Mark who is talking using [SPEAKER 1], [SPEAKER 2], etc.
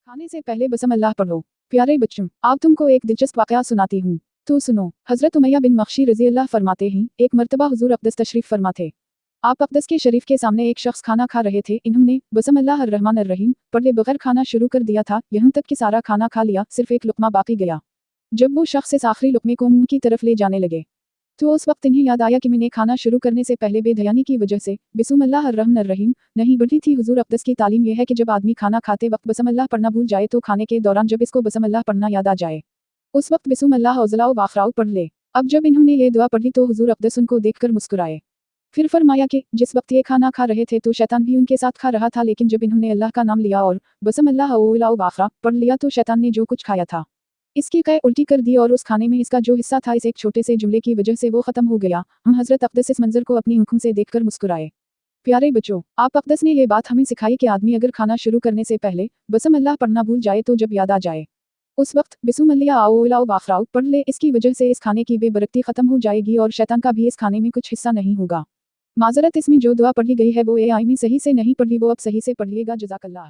[SPEAKER 1] खाने से पहले बसम अल्लाह पढ़ो। प्यारे बच्चों, अब तुमको एक दिलचस्प वाकया सुनाती हूँ। तो सुनो। हजरत उमैया बिन मखशी रजी अल्लाह फरमाते हैं, एक मर्तबा हुजूर अक़दस तशरीफ फरमा थे। आप अक़दस के शरीफ के सामने एक शख्स खाना खा रहे थे। इन्होंने बसम अल्लाह अर्रहमान अर्रहीम पढ़े बगैर खाना शुरू कर दिया था, यहाँ तक कि सारा खाना खा लिया, सिर्फ एक लुक़मा बाकी गया। जब वो शख्स इस आखिरी लुक़मे को मुंह की तरफ ले जाने लगे तो उस वक्त इन्हें याद आया कि मैंने खाना शुरू करने से पहले बेध्यानी की वजह से बिस्मिल्लाह अर्रहमान अर्रहीम नहीं पढ़ी थी। हुजूर अक़दस की तालीम यह है कि जब आदमी खाना खाते वक्त बिस्मिल्लाह पढ़ना भूल जाए तो खाने के दौरान जब इसको बिस्मिल्लाह पढ़ना याद आ जाए उस वक्त बिस्मिल्लाह औज़लाओ वाफ़राओ पढ़ ले। अब जब इन्होंने ये दुआ पढ़ी तो हुजूर अक़दस उनको देखकर मुस्कुराए। फिर फरमाया कि जिस वक्त ये खाना खा रहे थे तो शैतान भी उनके साथ खा रहा था, लेकिन जब इन्होंने अल्लाह का नाम लिया और बिस्मिल्लाह औज़लाओ वाफ़रा पढ़ लिया तो शैतान ने जो कुछ खाया था इसकी कै उल्टी कर दी और उस खाने में इसका जो हिस्सा था इस एक छोटे से जुमले की वजह से वो ख़त्म हो गया। हम हज़रत अक़दस इस मंजर को अपनी आँखों से देखकर मुस्कुराए। प्यारे बच्चों, आप अक़दस ने ये बात हमें सिखाई कि आदमी अगर खाना शुरू करने से पहले बिस्मिल्लाह पढ़ना भूल जाए तो जब याद आ जाए उस वक्त बिस्मिल्लाह औज़लाओ वाफ़राओ पढ़ ले। इसकी वजह से इस खाने की बेबरकती ख़त्म हो जाएगी और शैतान का भी इस खाने में कुछ हिस्सा नहीं होगा। माज़रत, इसमें जो दुआ पढ़ी गई है वो AI में सही से नहीं पढ़ी, वो अब सही से पढ़िएगा। जज़ाकल्लाह।